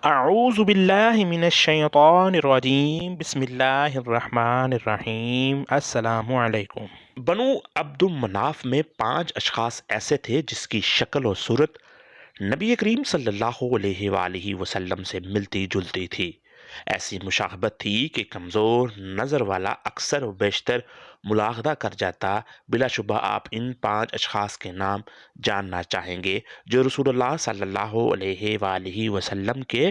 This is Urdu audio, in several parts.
اعوذ باللہ من الشیطان الرجیم بسم اللہ الرحمن الرحیم السلام علیکم۔ بنو عبد المناف میں 5 اشخاص ایسے تھے جس کی شکل و صورت نبی کریم صلی اللہ علیہ وآلہ وسلم سے ملتی جلتی تھی۔ ایسی مشابہت تھی کہ کمزور نظر والا اکثر و بیشتر ملاحظہ کر جاتا۔ بلا شبہ آپ ان 5 اشخاص کے نام جاننا چاہیں گے جو رسول اللہ صلی اللہ علیہ وآلہ وسلم کے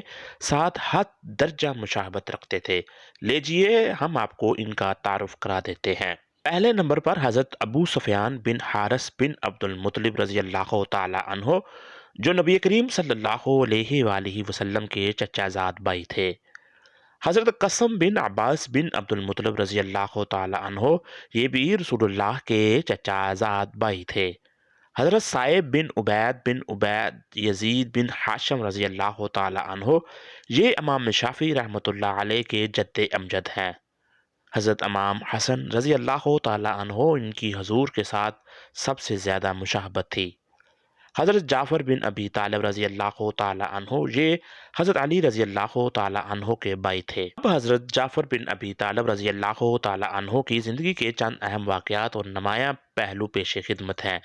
ساتھ حد درجہ مشابہت رکھتے تھے۔ لیجئے ہم آپ کو ان کا تعارف کرا دیتے ہیں۔ پہلے نمبر پر حضرت ابو سفیان بن حارث بن عبد المطلب رضی اللہ تعالی عنہ، جو نبی کریم صلی اللہ علیہ وآلہ وسلم کے چچا زاد بھائی تھے۔ حضرت قاسم بن عباس بن عبد المطلب رضی اللہ تعالی عنہ، یہ بھی رسول اللہ کے چچا زاد بھائی تھے۔ حضرت صائب بن عبید یزید بن حاشم رضی اللہ تعالی عنہ، یہ امام شافعی رحمۃ اللہ علیہ کے جد امجد ہیں۔ حضرت امام حسن رضی اللہ تعالی عنہ، ان کی حضور کے ساتھ سب سے زیادہ مشابہت تھی۔ حضرت جعفر بن ابی طالب رضی اللہ تعالی عنہ، یہ حضرت علی رضی اللہ تعالی عنہ کے بھائی تھے۔ اب حضرت جعفر بن ابی طالب رضی اللہ تعالی عنہ کی زندگی کے چند اہم واقعات اور نمایاں پہلو پیش خدمت ہیں۔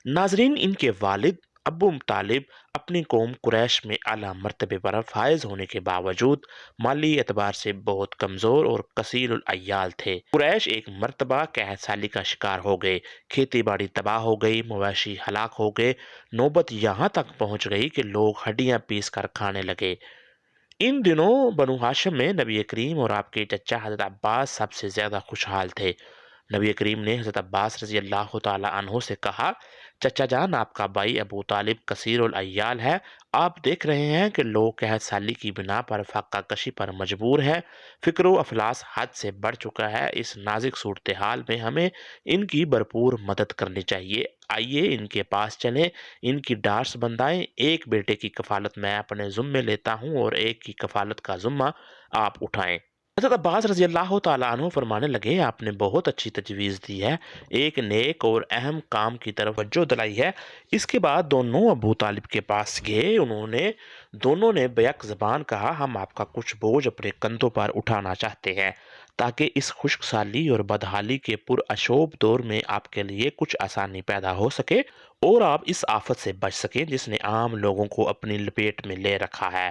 ناظرین، ان کے والد ابو طالب اپنی قوم قریش میں اعلیٰ مرتبے پر فائز ہونے کے باوجود مالی اعتبار سے بہت کمزور اور کثیر العیال تھے۔ قریش ایک مرتبہ قحط سالی کا شکار ہو گئے، کھیتی باڑی تباہ ہو گئی، مویشی ہلاک ہو گئے، نوبت یہاں تک پہنچ گئی کہ لوگ ہڈیاں پیس کر کھانے لگے۔ ان دنوں بنو ہاشم میں نبی کریم اور آپ کے چچا حضرت عباس سب سے زیادہ خوشحال تھے۔ نبی کریم نے حضرت عباس رضی اللہ تعالی عنہ سے کہا، چچا جان، آپ کا بھائی ابو طالب کثیر العیال ہے۔ آپ دیکھ رہے ہیں کہ لوگ قحط سالی کی بنا پر فاقہ کشی پر مجبور ہیں، فکر و افلاس حد سے بڑھ چکا ہے۔ اس نازک صورتحال میں ہمیں ان کی بھرپور مدد کرنی چاہیے۔ آئیے ان کے پاس چلیں، ان کی ڈارس بندھائیں۔ ایک بیٹے کی کفالت میں اپنے ذمے لیتا ہوں اور ایک کی کفالت کا ذمہ آپ اٹھائیں۔ حضرت عباس رضی اللہ تعالیٰ عنہ فرمانے لگے، آپ نے بہت اچھی تجویز دی ہے، ایک نیک اور اہم کام کی طرف توجہ دلائی ہے۔ اس کے بعد دونوں ابو طالب کے پاس گئے۔ دونوں نے بیک زبان کہا، ہم آپ کا کچھ بوجھ اپنے کندھوں پر اٹھانا چاہتے ہیں تاکہ اس خشک سالی اور بدحالی کے پراشوب دور میں آپ کے لیے کچھ آسانی پیدا ہو سکے اور آپ اس آفت سے بچ سکیں جس نے عام لوگوں کو اپنی لپیٹ میں لے رکھا ہے۔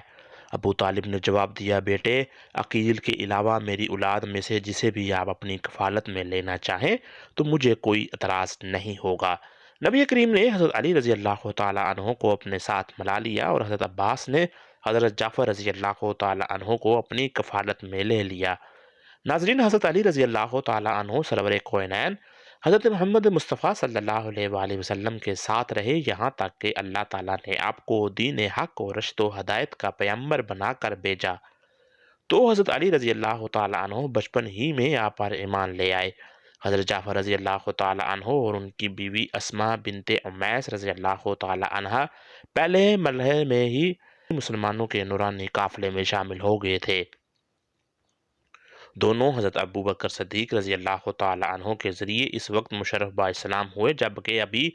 ابو طالب نے جواب دیا، بیٹے، عقیل کے علاوہ میری اولاد میں سے جسے بھی آپ اپنی کفالت میں لینا چاہیں تو مجھے کوئی اعتراض نہیں ہوگا۔ نبی کریم نے حضرت علی رضی اللہ تعالی عنہ کو اپنے ساتھ ملا لیا اور حضرت عباس نے حضرت جعفر رضی اللہ تعالی عنہ کو اپنی کفالت میں لے لیا۔ ناظرین، حضرت علی رضی اللہ تعالی عنہ سرور کونین حضرت محمد مصطفیٰ صلی اللہ علیہ وآلہ وسلم کے ساتھ رہے، یہاں تک کہ اللہ تعالیٰ نے آپ کو دین حق اور رشد و ہدایت کا پیغمبر بنا کر بھیجا۔ تو حضرت علی رضی اللہ تعالی عنہ بچپن ہی میں آپ پر ایمان لے آئے۔ حضرت جعفر رضی اللہ تعالی عنہ اور ان کی بیوی اسماء بنت امیس رضی اللہ تعالی عنہ پہلے مرحلے میں ہی مسلمانوں کے نورانی قافلے میں شامل ہو گئے تھے۔ دونوں حضرت ابو بکر صدیق رضی اللہ تعالی عنہ کے ذریعے اس وقت مشرف با اسلام ہوئے جبکہ ابھی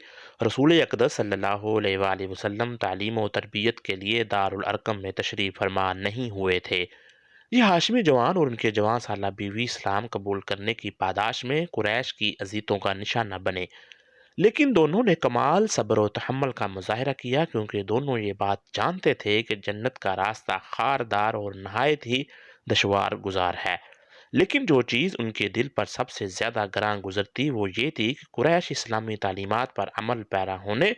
رسول اقدس صلی اللہ علیہ وآلہ وسلم تعلیم و تربیت کے لیے دارالارقم میں تشریف فرما نہیں ہوئے تھے۔ یہ ہاشمی جوان اور ان کے جوان سالہ بیوی اسلام قبول کرنے کی پاداش میں قریش کی اذیتوں کا نشانہ بنے، لیکن دونوں نے کمال صبر و تحمل کا مظاہرہ کیا کیونکہ دونوں یہ بات جانتے تھے کہ جنت کا راستہ خاردار اور نہایت ہی دشوار گزار ہے۔ لیکن جو چیز ان کے دل پر سب سے زیادہ گراں گزرتی وہ یہ تھی کہ قریش اسلامی تعلیمات پر عمل پیرا ہونے،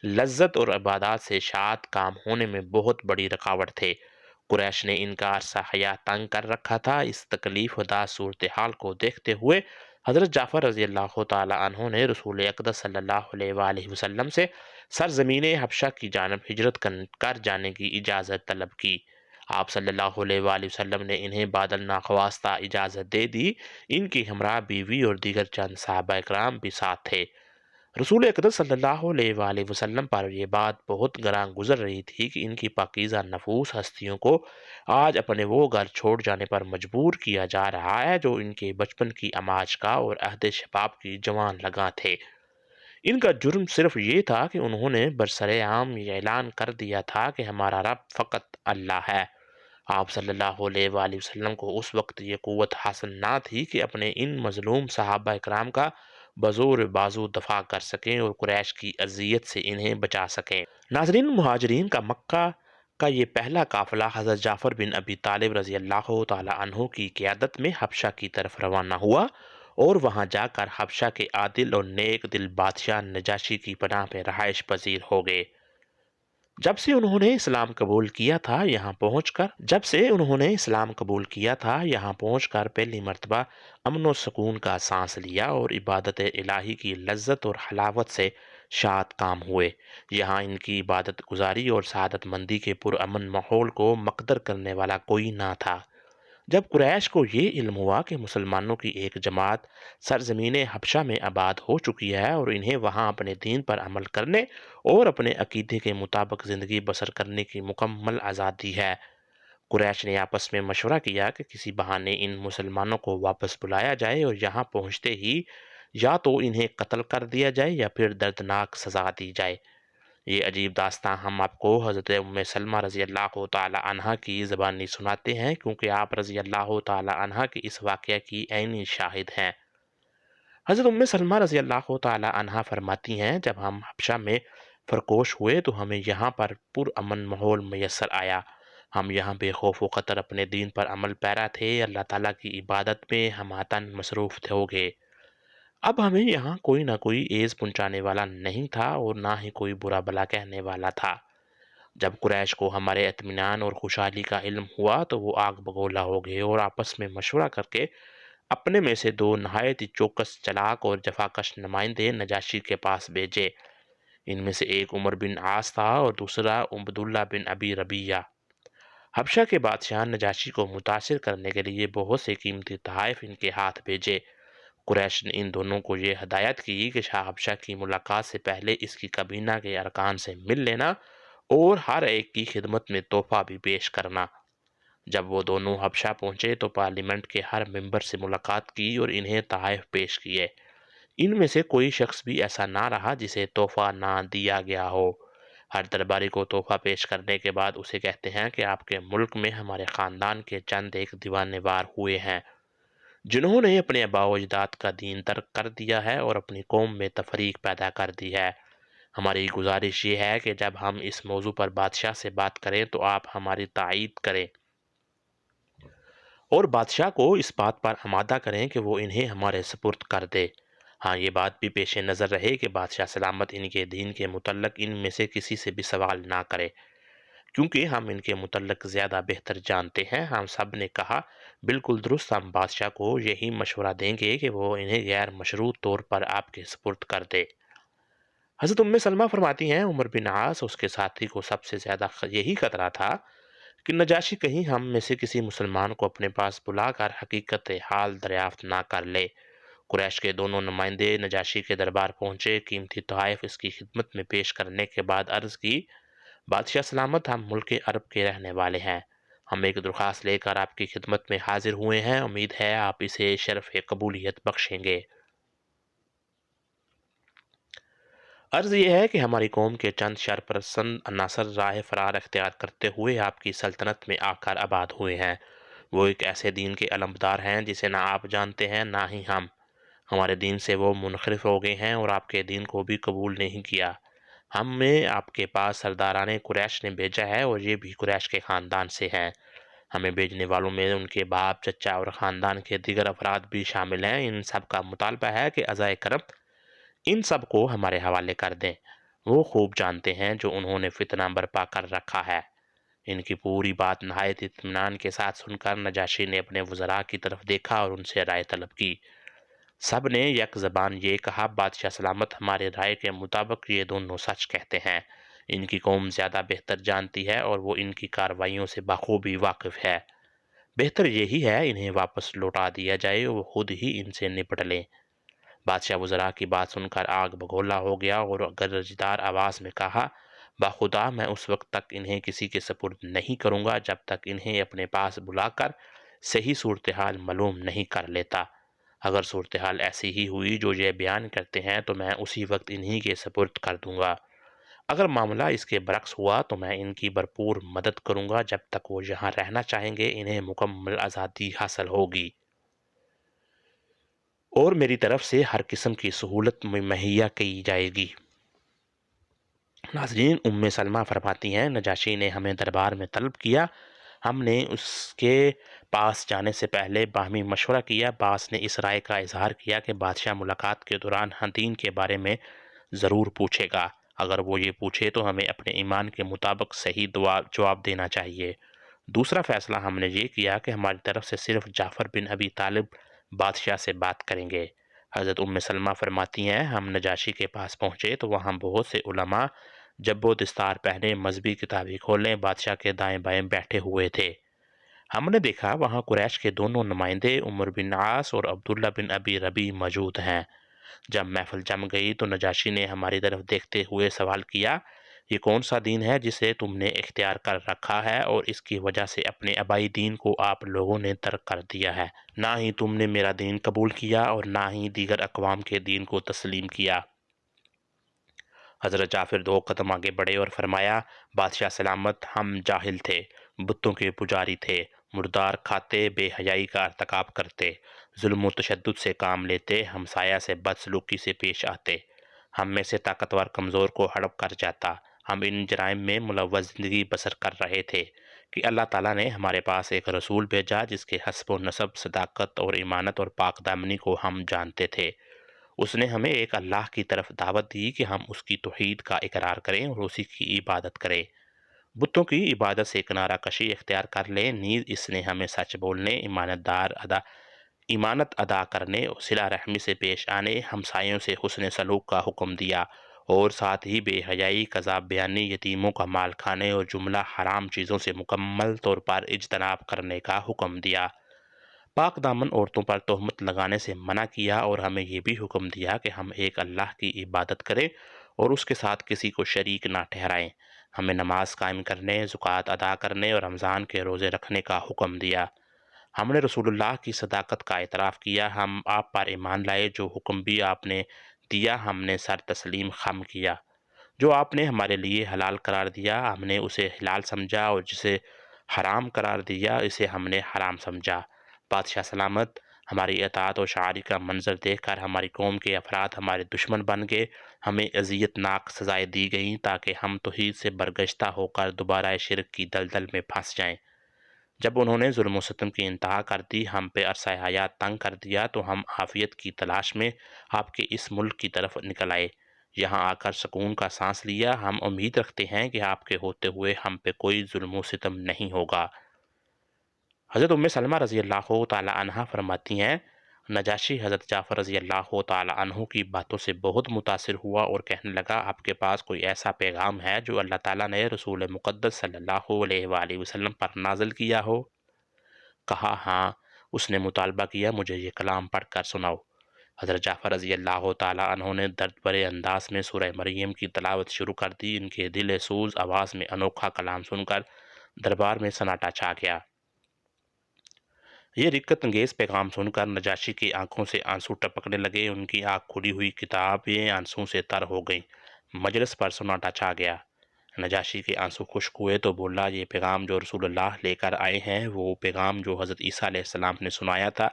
لذت اور عبادات سے شاد کام ہونے میں بہت بڑی رکاوٹ تھے۔ قریش نے ان کا عرصہ حیات تنگ کر رکھا تھا۔ اس تکلیف دہ صورتحال کو دیکھتے ہوئے حضرت جعفر رضی اللہ تعالی عنہ نے رسول اقدس صلی اللہ علیہ وآلہ وسلم سے سرزمین حبشہ کی جانب ہجرت کر جانے کی اجازت طلب کی۔ آپ صلی اللہ علیہ وآلہ وسلم نے انہیں بادل ناخواستہ اجازت دے دی۔ ان کی ہمراہ بیوی اور دیگر چند صحابہ کرام بھی ساتھ تھے۔ رسول اقدس صلی اللہ علیہ وآلہ وسلم پر یہ بات بہت گراں گزر رہی تھی کہ ان کی پاکیزہ نفوس ہستیوں کو آج اپنے وہ گھر چھوڑ جانے پر مجبور کیا جا رہا ہے جو ان کے بچپن کی اماج کا اور عہد شباب کی جوان لگاں تھے۔ ان کا جرم صرف یہ تھا کہ انہوں نے برسرعام یہ اعلان کر دیا تھا کہ ہمارا رب فقط اللہ ہے۔ آپ صلی اللہ علیہ وآلہ وسلم کو اس وقت یہ قوت حاصل نہ تھی کہ اپنے ان مظلوم صحابہ اکرام کا بزور بازو دفاع کر سکیں اور قریش کی اذیت سے انہیں بچا سکیں۔ ناظرین، مہاجرین کا مکہ کا یہ پہلا قافلہ حضرت جعفر بن ابی طالب رضی اللہ تعالی عنہ کی قیادت میں حبشہ کی طرف روانہ ہوا اور وہاں جا کر حبشہ کے عادل اور نیک دل بادشاہ نجاشی کی پناہ میں رہائش پذیر ہو گئے۔ جب سے انہوں نے اسلام قبول کیا تھا یہاں پہنچ کر پہلی مرتبہ امن و سکون کا سانس لیا اور عبادت الہی کی لذت اور حلاوت سے شاد کام ہوئے۔ یہاں ان کی عبادت گزاری اور سعادت مندی کے پرامن ماحول کو مقدر کرنے والا کوئی نہ تھا۔ جب قریش کو یہ علم ہوا کہ مسلمانوں کی ایک جماعت سرزمین حبشہ میں آباد ہو چکی ہے اور انہیں وہاں اپنے دین پر عمل کرنے اور اپنے عقیدے کے مطابق زندگی بسر کرنے کی مکمل آزادی ہے، قریش نے آپس میں مشورہ کیا کہ کسی بہانے ان مسلمانوں کو واپس بلایا جائے اور یہاں پہنچتے ہی یا تو انہیں قتل کر دیا جائے یا پھر دردناک سزا دی جائے۔ یہ عجیب داستان ہم آپ کو حضرت ام سلمہ رضی اللہ تعالی عنہ کی زبانی سناتے ہیں، کیونکہ آپ رضی اللہ تعالی عنہ کی اس واقعہ کی عینی شاہد ہیں۔ حضرت ام سلمہ رضی اللہ تعالی عنہ فرماتی ہیں، جب ہم حبشہ میں فرکوش ہوئے تو ہمیں یہاں پر پرامن ماحول میسر آیا۔ ہم یہاں بے خوف و خطر اپنے دین پر عمل پیرا تھے، اللہ تعالیٰ کی عبادت میں ہماتن مصروف ہو گئے۔ اب ہمیں یہاں کوئی نہ کوئی ایز پہنچانے والا نہیں تھا اور نہ ہی کوئی برا بلا کہنے والا تھا۔ جب قریش کو ہمارے اطمینان اور خوشحالی کا علم ہوا تو وہ آگ بگولا ہو گئے اور آپس میں مشورہ کر کے اپنے میں سے دو نہایت ہی چوکس، چلاک اور جفاکش نمائندے نجاشی کے پاس بھیجے۔ ان میں سے ایک عمر بن عاص تھا اور دوسرا عبداللہ بن ابی ربیعہ۔ حبشہ کے بادشاہ نجاشی کو متاثر کرنے کے لیے بہت سے قیمتی تحائف ان کے ہاتھ بھیجے۔ قریش نے ان دونوں کو یہ ہدایت کی کہ شاہ حبشہ کی ملاقات سے پہلے اس کی کابینہ کے ارکان سے مل لینا اور ہر ایک کی خدمت میں تحفہ بھی پیش کرنا۔ جب وہ دونوں حبشہ پہنچے تو پارلیمنٹ کے ہر ممبر سے ملاقات کی اور انہیں تحائف پیش کیے۔ ان میں سے کوئی شخص بھی ایسا نہ رہا جسے تحفہ نہ دیا گیا ہو۔ ہر درباری کو تحفہ پیش کرنے کے بعد اسے کہتے ہیں کہ آپ کے ملک میں ہمارے خاندان کے چند ایک دیوانے وار ہوئے ہیں جنہوں نے اپنے آباء و اجداد کا دین ترک کر دیا ہے اور اپنی قوم میں تفریق پیدا کر دی ہے۔ ہماری گزارش یہ ہے کہ جب ہم اس موضوع پر بادشاہ سے بات کریں تو آپ ہماری تائید کریں اور بادشاہ کو اس بات پر آمادہ کریں کہ وہ انہیں ہمارے سپرد کر دے۔ ہاں، یہ بات بھی پیش نظر رہے کہ بادشاہ سلامت ان کے دین کے متعلق ان میں سے کسی سے بھی سوال نہ کرے، کیونکہ ہم ان کے متعلق زیادہ بہتر جانتے ہیں۔ ہم سب نے کہا، بالکل درست، ہم بادشاہ کو یہی مشورہ دیں گے کہ وہ انہیں غیر مشروط طور پر آپ کے سپرد کر دے۔ حضرت ام سلمہ فرماتی ہیں، عمر بن عاص اس کے ساتھی کو سب سے زیادہ یہی خطرہ تھا کہ نجاشی کہیں ہم میں سے کسی مسلمان کو اپنے پاس بلا کر حقیقت حال دریافت نہ کر لے۔ قریش کے دونوں نمائندے نجاشی کے دربار پہنچے، قیمتی تحائف اس کی خدمت میں پیش کرنے کے بعد عرض کی، بادشاہ سلامت، ہم ملک عرب کے رہنے والے ہیں، ہم ایک درخواست لے کر آپ کی خدمت میں حاضر ہوئے ہیں، امید ہے آپ اسے شرف قبولیت بخشیں گے۔ عرض یہ ہے کہ ہماری قوم کے چند شرپرست عناصر راہ فرار اختیار کرتے ہوئے آپ کی سلطنت میں آ کر آباد ہوئے ہیں۔ وہ ایک ایسے دین کے علمبردار ہیں جسے نہ آپ جانتے ہیں نہ ہی ہم۔ ہمارے دین سے وہ منحرف ہو گئے ہیں اور آپ کے دین کو بھی قبول نہیں کیا۔ ہمیں آپ کے پاس سرداران قریش نے بھیجا ہے اور یہ بھی قریش کے خاندان سے ہیں۔ ہمیں بھیجنے والوں میں ان کے باپ، چچا اور خاندان کے دیگر افراد بھی شامل ہیں۔ ان سب کا مطالبہ ہے کہ عزائے کرم ان سب کو ہمارے حوالے کر دیں۔ وہ خوب جانتے ہیں جو انہوں نے فتنہ برپا کر رکھا ہے۔ ان کی پوری بات نہایت اطمینان کے ساتھ سن کر نجاشی نے اپنے وزراء کی طرف دیکھا اور ان سے رائے طلب کی۔ سب نے یک زبان یہ کہا، بادشاہ سلامت، ہمارے رائے کے مطابق یہ دونوں سچ کہتے ہیں۔ ان کی قوم زیادہ بہتر جانتی ہے اور وہ ان کی کارروائیوں سے بخوبی واقف ہے۔ بہتر یہی ہے انہیں واپس لوٹا دیا جائے اور وہ خود ہی ان سے نپٹ لیں۔ بادشاہ وزراء کی بات سن کر آگ بگولا ہو گیا اور گرجدار آواز میں کہا، بخدا میں اس وقت تک انہیں کسی کے سپرد نہیں کروں گا جب تک انہیں اپنے پاس بلا کر صحیح صورتحال معلوم نہیں کر لیتا۔ اگر صورتحال ایسی ہی ہوئی جو یہ بیان کرتے ہیں تو میں اسی وقت انہی کے سپرد کر دوں گا۔ اگر معاملہ اس کے برعکس ہوا تو میں ان کی بھرپور مدد کروں گا جب تک وہ یہاں رہنا چاہیں گے، انہیں مکمل آزادی حاصل ہوگی اور میری طرف سے ہر قسم کی سہولت مہیا کی جائے گی۔ ناظرین، سلمہ فرماتی ہیں نجاشی نے ہمیں دربار میں طلب کیا۔ ہم نے اس کے پاس جانے سے پہلے باہمی مشورہ کیا۔ بعض نے اس رائے کا اظہار کیا کہ بادشاہ ملاقات کے دوران دین کے بارے میں ضرور پوچھے گا۔ اگر وہ یہ پوچھے تو ہمیں اپنے ایمان کے مطابق صحیح جواب دینا چاہیے۔ دوسرا فیصلہ ہم نے یہ کیا کہ ہماری طرف سے صرف جعفر بن ابی طالب بادشاہ سے بات کریں گے۔ حضرت سلمہ فرماتی ہیں ہم نجاشی کے پاس پہنچے تو وہاں بہت سے علماء جب وہ دستار پہنے مذہبی کتابیں کھولے بادشاہ کے دائیں بائیں بیٹھے ہوئے تھے۔ ہم نے دیکھا وہاں قریش کے دونوں نمائندے عمر بن عاص اور عبداللہ بن ابی ربی موجود ہیں۔ جب محفل جم گئی تو نجاشی نے ہماری طرف دیکھتے ہوئے سوال کیا، یہ کون سا دین ہے جسے تم نے اختیار کر رکھا ہے اور اس کی وجہ سے اپنے آبائی دین کو آپ لوگوں نے ترک کر دیا ہے؟ نہ ہی تم نے میرا دین قبول کیا اور نہ ہی دیگر اقوام کے دین کو تسلیم کیا۔ حضرت جعفر 2 قدم آگے بڑھے اور فرمایا، بادشاہ سلامت، ہم جاہل تھے، بتوں کے پجاری تھے، مردار کھاتے، بے حیائی کا ارتکاب کرتے، ظلم و تشدد سے کام لیتے، ہمسایہ سے بدسلوکی سے پیش آتے، ہم میں سے طاقتور کمزور کو ہڑپ کر جاتا۔ ہم ان جرائم میں ملوث زندگی بسر کر رہے تھے کہ اللہ تعالیٰ نے ہمارے پاس ایک رسول بھیجا جس کے حسب و نسب، صداقت اور ایمانت اور پاک دامنی کو ہم جانتے تھے۔ اس نے ہمیں ایک اللہ کی طرف دعوت دی کہ ہم اس کی توحید کا اقرار کریں اور اسی کی عبادت کریں، بتوں کی عبادت سے کنارہ کشی اختیار کر لیں۔ نیز اس نے ہمیں سچ بولنے، ایمانت ادا کرنے، صلہ رحمی سے پیش آنے، ہمسایوں سے حسن سلوک کا حکم دیا اور ساتھ ہی بے حیائی، کذاب بیانی، یتیموں کا مال کھانے اور جملہ حرام چیزوں سے مکمل طور پر اجتناب کرنے کا حکم دیا۔ پاک دامن عورتوں پر تہمت لگانے سے منع کیا اور ہمیں یہ بھی حکم دیا کہ ہم ایک اللہ کی عبادت کریں اور اس کے ساتھ کسی کو شریک نہ ٹھہرائیں۔ ہمیں نماز قائم کرنے، زکوٰۃ ادا کرنے اور رمضان کے روزے رکھنے کا حکم دیا۔ ہم نے رسول اللہ کی صداقت کا اعتراف کیا، ہم آپ پر ایمان لائے، جو حکم بھی آپ نے دیا ہم نے سر تسلیم خم کیا، جو آپ نے ہمارے لیے حلال قرار دیا ہم نے اسے حلال سمجھا اور جسے حرام قرار دیا اسے ہم نے حرام سمجھا۔ بادشاہ سلامت، ہماری اطاعت و شاعری کا منظر دیکھ کر ہماری قوم کے افراد ہمارے دشمن بن گئے، ہمیں اذیت ناک سزائیں دی گئیں تاکہ ہم توحید سے برگشتہ ہو کر دوبارہ شرک کی دلدل میں پھنس جائیں۔ جب انہوں نے ظلم و ستم کی انتہا کر دی، ہم پہ عرصہ حیات تنگ کر دیا، تو ہم عافیت کی تلاش میں آپ کے اس ملک کی طرف نکل آئے، یہاں آ کر سکون کا سانس لیا۔ ہم امید رکھتے ہیں کہ آپ کے ہوتے ہوئے ہم پہ کوئی ظلم و ستم نہیں ہوگا۔ حضرت سلمہ رضی اللہ تعالی عنہ فرماتی ہیں نجاشی حضرت جعفر رضی اللہ تعالی عنہ کی باتوں سے بہت متاثر ہوا اور کہنے لگا، آپ کے پاس کوئی ایسا پیغام ہے جو اللہ تعالیٰ نے رسول مقدس صلی اللہ علیہ وآلہ وسلم پر نازل کیا ہو؟ کہا ہاں۔ اس نے مطالبہ کیا، مجھے یہ کلام پڑھ کر سناؤ۔ حضرت جعفر رضی اللہ تعالی عنہ نے درد بھرے انداز میں سورہ مریم کی تلاوت شروع کر دی۔ ان کے دل سوز آواز میں انوکھا کلام سن کر دربار میں سناٹا چھا گیا۔ یہ رقت انگیز پیغام سن کر نجاشی کی آنکھوں سے آنسو ٹپکنے لگے، ان کی آنکھ کھلی ہوئی کتابیں آنسو سے تر ہو گئیں، مجلس پر سناٹا چھا گیا۔ نجاشی کے آنسو خشک ہوئے تو بولا، یہ پیغام جو رسول اللہ لے کر آئے ہیں وہ پیغام جو حضرت عیسیٰ علیہ السلام نے سنایا تھا،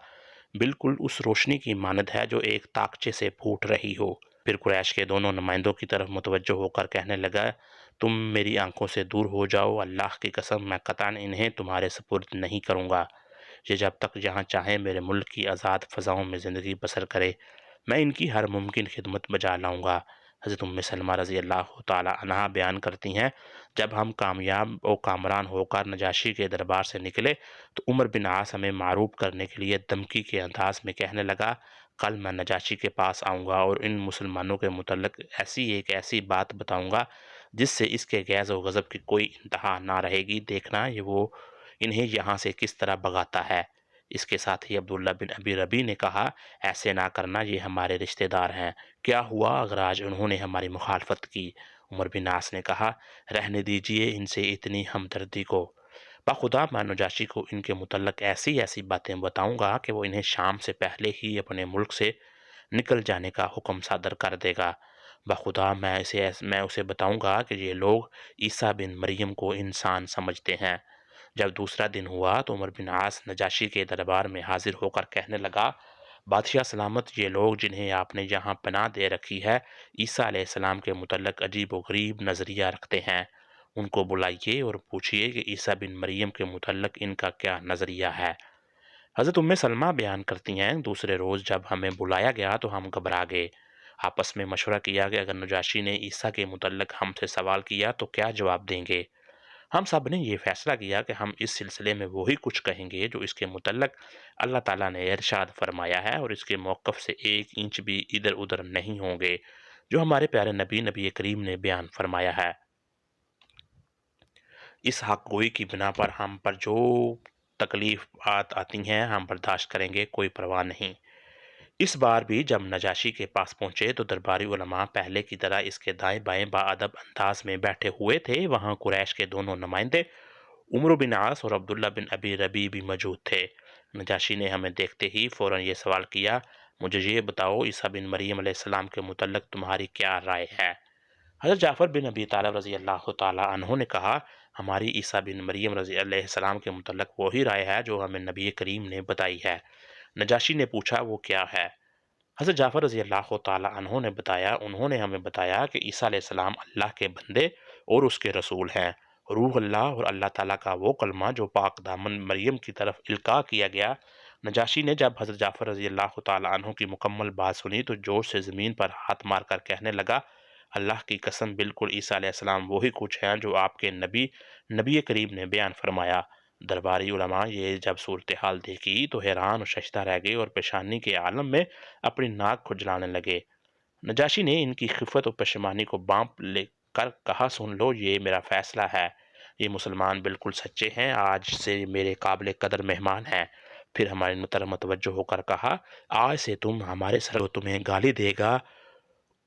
بالکل اس روشنی کی مانند ہے جو ایک تاکچے سے پھوٹ رہی ہو۔ پھر قریش کے دونوں نمائندوں کی طرف متوجہ ہو کر کہنے لگا، تم میری آنکھوں سے دور ہو جاؤ، اللہ کی قسم میں قطعاً انہیں تمہارے سپرد نہیں کروں گا۔ یہ جب تک جہاں چاہیں میرے ملک کی آزاد فضاؤں میں زندگی بسر کرے، میں ان کی ہر ممکن خدمت بجا لاؤں گا۔ حضرت سلمہ رضی اللہ تعالی عنہ بیان کرتی ہیں، جب ہم کامیاب و کامران ہو کر نجاشی کے دربار سے نکلے تو عمر بن عاص ہمیں معروف کرنے کے لیے دھمکی کے انداز میں کہنے لگا، کل میں نجاشی کے پاس آؤں گا اور ان مسلمانوں کے متعلق ایسی بات بتاؤں گا جس سے اس کے غیظ و غضب کی کوئی انتہا نہ رہے گی، دیکھنا یہ وہ انہیں یہاں سے کس طرح بھگاتا ہے۔ اس کے ساتھ ہی عبداللہ بن ابی ربی نے کہا، ایسے نہ کرنا، یہ ہمارے رشتہ دار ہیں، کیا ہوا اگر آج انہوں نے ہماری مخالفت کی؟ عمر بن عاص نے کہا، رہنے دیجئے ان سے اتنی ہمدردی کو۔ باخدا میں نجاشی کو ان کے متعلق ایسی ایسی باتیں بتاؤں گا کہ وہ انہیں شام سے پہلے ہی اپنے ملک سے نکل جانے کا حکم صادر کر دے گا۔ بخدا میں اسے بتاؤں گا کہ یہ لوگ عیسیٰ بن مریم کو انسان سمجھتے ہیں۔ جب دوسرا دن ہوا تو عمر بن عاص نجاشی کے دربار میں حاضر ہو کر کہنے لگا، بادشاہ سلامت، یہ لوگ جنہیں آپ نے یہاں پناہ دے رکھی ہے عیسیٰ علیہ السلام کے متعلق عجیب و غریب نظریہ رکھتے ہیں۔ ان کو بلائیے اور پوچھئے کہ عیسیٰ بن مریم کے متعلق ان کا کیا نظریہ ہے۔ حضرت سلمہ بیان کرتی ہیں، دوسرے روز جب ہمیں بلایا گیا تو ہم گھبرا گئے۔ آپس میں مشورہ کیا کہ اگر نجاشی نے عیسیٰ کے متعلق ہم سے سوال کیا تو کیا جواب دیں گے۔ ہم سب نے یہ فیصلہ کیا کہ ہم اس سلسلے میں وہی کچھ کہیں گے جو اس کے متعلق اللہ تعالیٰ نے ارشاد فرمایا ہے، اور اس کے موقف سے 1 انچ بھی ادھر ادھر نہیں ہوں گے، جو ہمارے پیارے نبی کریم نے بیان فرمایا ہے۔ اس حق گوئی کی بنا پر ہم پر جو تکلیفات آتی ہیں ہم برداشت کریں گے، کوئی پرواہ نہیں۔ اس بار بھی جب نجاشی کے پاس پہنچے تو درباری علماء پہلے کی طرح اس کے دائیں بائیں باادب انداز میں بیٹھے ہوئے تھے۔ وہاں قریش کے دونوں نمائندے عمرو بن عاص اور عبداللہ بن ابی ربیع بھی موجود تھے۔ نجاشی نے ہمیں دیکھتے ہی فوراً یہ سوال کیا، مجھے یہ بتاؤ عیسیٰ بن مریم علیہ السلام کے متعلق تمہاری کیا رائے ہے؟ حضرت جعفر بن ابی طالب رضی اللہ تعالیٰ عنہ نے کہا، ہماری عیسیٰ بن مریم رضی علیہ السلام کے متعلق وہی رائے ہے جو ہمیں نبی کریم نے بتائی ہے۔ نجاشی نے پوچھا، وہ کیا ہے؟ حضرت جعفر رضی اللہ تعالیٰ عنہ نے بتایا، انہوں نے ہمیں بتایا کہ عیسیٰ علیہ السلام اللہ کے بندے اور اس کے رسول ہیں، روح اللہ اور اللہ تعالیٰ کا وہ کلمہ جو پاک دامن مریم کی طرف القاء کیا گیا۔ نجاشی نے جب حضرت جعفر رضی اللہ تعالیٰ عنہ کی مکمل بات سنی تو جوش سے زمین پر ہاتھ مار کر کہنے لگا، اللہ کی قسم، بالکل عیسیٰ علیہ السلام وہی کچھ ہیں جو آپ کے نبی کریم نے بیان فرمایا۔ درباری علماء یہ جب صورتحال دیکھی تو حیران اور ششدر رہ گئے اور پیشانی کے عالم میں اپنی ناک کھجلانے لگے۔ نجاشی نے ان کی خفت و پشیمانی کو بانپ لے کر کہا، سن لو، یہ میرا فیصلہ ہے، یہ مسلمان بالکل سچے ہیں، آج سے میرے قابل قدر مہمان ہیں۔ پھر ہماری طرف متوجہ ہو کر کہا، آج سے تم ہمارے سر کو تمہیں گالی دے گا،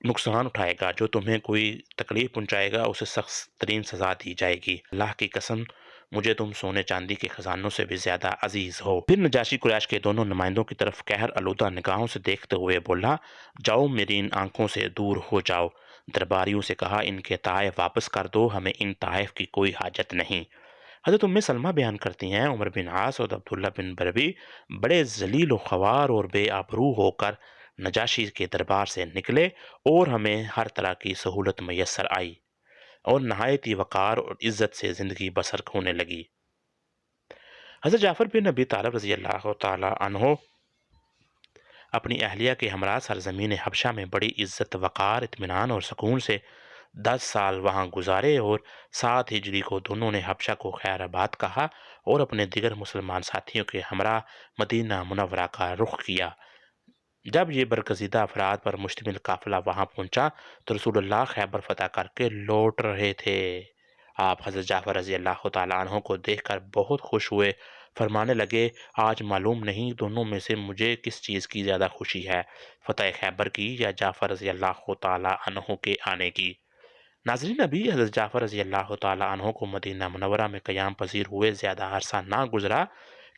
نقصان اٹھائے گا، جو تمہیں کوئی تکلیف پہنچائے گا اسے سخت ترین سزا دی جائے گی۔ اللہ کی قسم، مجھے تم سونے چاندی کے خزانوں سے بھی زیادہ عزیز ہو۔ پھر نجاشی قریش کے دونوں نمائندوں کی طرف قہر آلودہ نگاہوں سے دیکھتے ہوئے بولا، جاؤ، میری ان آنکھوں سے دور ہو جاؤ۔ درباریوں سے کہا، ان کے تحائف واپس کر دو، ہمیں ان تحائف کی کوئی حاجت نہیں۔ حضرت سلمہ بیان کرتی ہیں، عمر بن عاص اور عبداللہ بن ربیع بڑے ذلیل و خوار اور بے آبرو ہو کر نجاشی کے دربار سے نکلے اور ہمیں ہر طرح کی سہولت میسر آئی اور نہایت ہی وقار اور عزت سے زندگی بسر ہونے لگی۔ حضرت جعفر بن ابی طالب رضی اللہ تعالیٰ عنہ اپنی اہلیہ کے ہمراہ سرزمین حبشہ میں بڑی عزت، وقار، اطمینان اور سکون سے 10 سال وہاں گزارے، اور 7 ہجری کو دونوں نے حبشہ کو خیر آباد کہا اور اپنے دیگر مسلمان ساتھیوں کے ہمراہ مدینہ منورہ کا رخ کیا۔ جب یہ برگزیدہ افراد پر مشتمل قافلہ وہاں پہنچا تو رسول اللہ خیبر فتح کر کے لوٹ رہے تھے۔ آپ حضرت جعفر رضی اللہ تعالیٰ عنہ کو دیکھ کر بہت خوش ہوئے، فرمانے لگے، آج معلوم نہیں دونوں میں سے مجھے کس چیز کی زیادہ خوشی ہے، فتح خیبر کی یا جعفر رضی اللہ تعالیٰ عنہ کے آنے کی۔ ناظرین، ابھی حضرت جعفر رضی اللہ تعالیٰ عنہ کو مدینہ منورہ میں قیام پذیر ہوئے زیادہ عرصہ نہ گزرا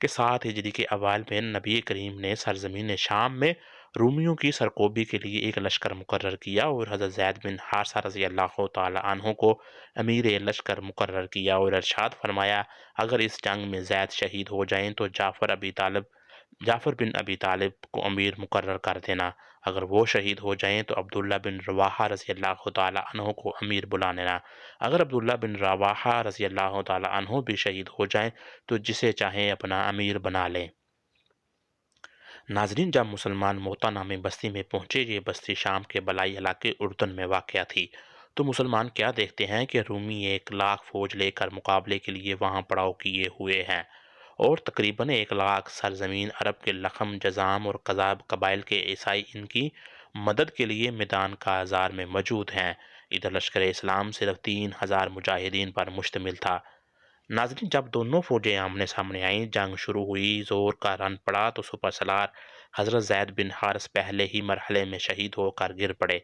کہ 7 ہجری کے اوائل میں نبی کریم نے سرزمین شام میں رومیوں کی سرکوبی کے لیے ایک لشکر مقرر کیا اور حضرت زید بن حارثہ رضی اللہ تعالیٰ عنہ کو امیر لشکر مقرر کیا اور ارشاد فرمایا، اگر اس جنگ میں زید شہید ہو جائیں تو جعفر بن ابی طالب کو امیر مقرر کر دینا، اگر وہ شہید ہو جائیں تو عبداللہ بن رواحہ رضی اللہ تعالیٰ عنہ کو امیر بلا لینا، اگر عبداللہ بن رواحہ رضی اللہ تعالیٰ عنہ بھی شہید ہو جائیں تو جسے چاہیں اپنا امیر بنا لیں۔ ناظرین، جب مسلمان موتا نامی بستی میں پہنچے، یہ بستی شام کے بلائی علاقے اردن میں واقع تھی، تو مسلمان کیا دیکھتے ہیں کہ رومی 1 لاکھ فوج لے کر مقابلے کے لیے وہاں پڑاؤ کیے ہوئے ہیں، اور تقریباً 1 لاکھ سرزمین عرب کے لخم، جذام اور قذاب قبائل کے عیسائی ان کی مدد کے لیے میدان کازار میں موجود ہیں۔ ادھر لشکر اسلام صرف 3000 مجاہدین پر مشتمل تھا۔ ناظرین، جب دونوں فوجیں آمنے سامنے آئیں، جنگ شروع ہوئی، زور کا رن پڑا تو سپہ سالار حضرت زید بن حارث پہلے ہی مرحلے میں شہید ہو کر گر پڑے۔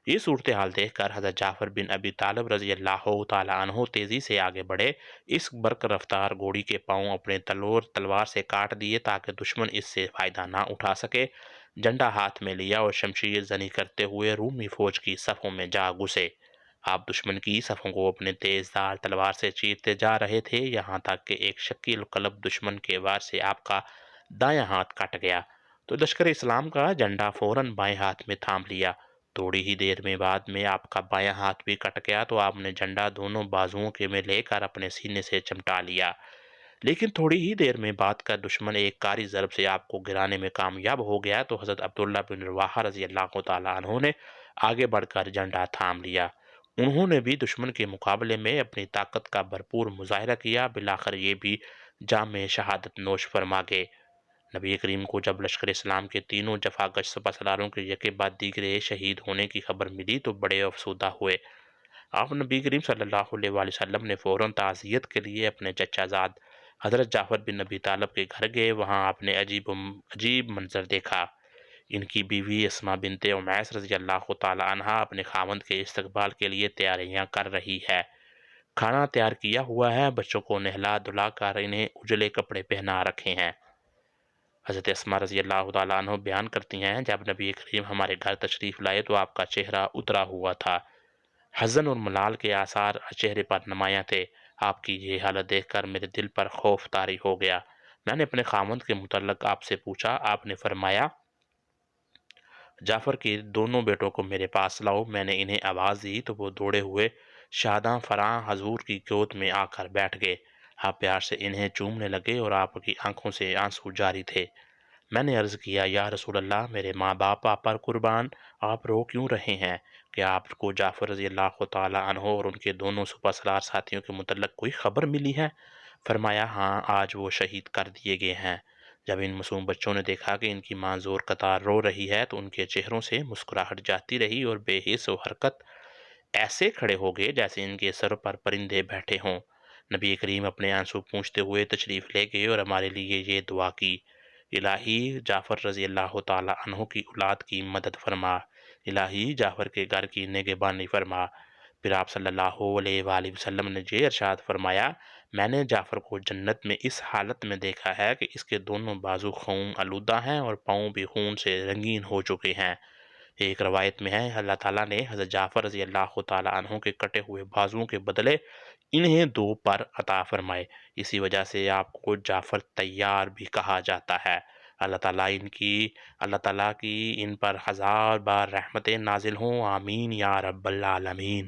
یہ صورتحال دیکھ کر حضرت جعفر بن ابی طالب رضی اللہ تعالیٰ عنہ تیزی سے آگے بڑھے۔ اس برق رفتار گھوڑی کے پاؤں اپنے تلوار سے کاٹ دیے تاکہ دشمن اس سے فائدہ نہ اٹھا سکے۔ جھنڈا ہاتھ میں لیا اور شمشیر زنی کرتے ہوئے رومی فوج کی صفوں میں جا گھسے۔ آپ دشمن کی صفوں کو اپنے تیز دھار تلوار سے چیرتے جا رہے تھے، یہاں تک کہ ایک شکیل قلب دشمن کے وار سے آپ کا دایاں ہاتھ کٹ گیا تو لشکر اسلام کا جھنڈا فوراً بائیں ہاتھ میں تھام لیا۔ تھوڑی ہی دیر میں بعد میں آپ کا بایاں ہاتھ بھی کٹ گیا تو آپ نے جھنڈا دونوں بازوؤں کے میں لے کر اپنے سینے سے چمٹا لیا، لیکن تھوڑی ہی دیر میں بعد کا دشمن ایک کاری ضرب سے آپ کو گرانے میں کامیاب ہو گیا تو حضرت عبداللہ بن رواحہ رضی اللہ تعالیٰ عنہ نے آگے بڑھ کر جھنڈا تھام لیا۔ انہوں نے بھی دشمن کے مقابلے میں اپنی طاقت کا بھرپور مظاہرہ کیا، بالآخر یہ بھی جام شہادت نوش فرما گئے۔ نبی کریم کو جب لشکر اسلام کے تینوں جفاکش سپہ سالاروں کے یکے بعد دیگرے شہید ہونے کی خبر ملی تو بڑے افسردہ ہوئے۔ آپ نبی کریم صلی اللہ علیہ وآلہ وسلم نے فوراً تعزیت کے لیے اپنے چچا زاد حضرت جعفر بن ابی طالب کے گھر گئے۔ وہاں آپ نے عجیب منظر دیکھا۔ ان کی بیوی اسما بنت امیس رضی اللہ تعالی عنہ اپنے خاوند کے استقبال کے لیے تیاریاں کر رہی ہے۔ کھانا تیار کیا ہوا ہے، بچوں کو نہلا دھلا کر انہیں اجلے کپڑے پہنا رکھے ہیں۔ حضرت اسما رضی اللہ تعالیٰ عنہ بیان کرتی ہیں، جب نبی کریم ہمارے گھر تشریف لائے تو آپ کا چہرہ اترا ہوا تھا، حزن اور ملال کے آثار چہرے پر نمایاں تھے۔ آپ کی یہ حالت دیکھ کر میرے دل پر خوف طاری ہو گیا۔ میں نے اپنے خاوند کے متعلق آپ سے پوچھا، آپ نے فرمایا جعفر کے دونوں بیٹوں کو میرے پاس لاؤ۔ میں نے انہیں آواز دی تو وہ دوڑے ہوئے شاداں فراں حضور کی گود میں آ کر بیٹھ گئے۔ آپ پیار سے انہیں چومنے لگے اور آپ کی آنکھوں سے آنسو جاری تھے۔ میں نے عرض کیا، یا رسول اللہ، میرے ماں باپ آپ پر قربان، آپ رو کیوں رہے ہیں؟ کیا آپ کو جعفر رضی اللہ تعالیٰ عنہ اور ان کے دونوں سپہ سالار ساتھیوں کے متعلق کوئی خبر ملی ہے؟ فرمایا، ہاں، آج وہ شہید کر دیے گئے ہیں۔ جب ان معصوم بچوں نے دیکھا کہ ان کی ماں زور قطار رو رہی ہے تو ان کے چہروں سے مسکراہٹ جاتی رہی اور بے حس و حرکت ایسے کھڑے ہو گئے جیسے ان کے سر پر پرندے بیٹھے ہوں۔ نبی کریم اپنے آنسو پونچھتے ہوئے تشریف لے گئے اور ہمارے لیے یہ دعا کی، الہی جعفر رضی اللہ تعالیٰ عنہ کی اولاد کی مدد فرما، الہی جعفر کے گھر کی نگہبانی فرما۔ پھر آپ صلی اللہ علیہ وآلہ وسلم نے یہ ارشاد فرمایا، میں نے جعفر کو جنت میں اس حالت میں دیکھا ہے کہ اس کے دونوں بازو خون آلودہ ہیں اور پاؤں بھی خون سے رنگین ہو چکے ہیں۔ ایک روایت میں ہے، اللہ تعالیٰ نے حضرت جعفر رضی اللہ تعالیٰ عنہ کے کٹے ہوئے بازوؤں کے بدلے انہیں دو پر عطا فرمائے، اسی وجہ سے آپ کو جعفر طیار بھی کہا جاتا ہے۔ اللہ تعالیٰ کی ان پر ہزار بار رحمتیں نازل ہوں، آمین یا رب العالمین۔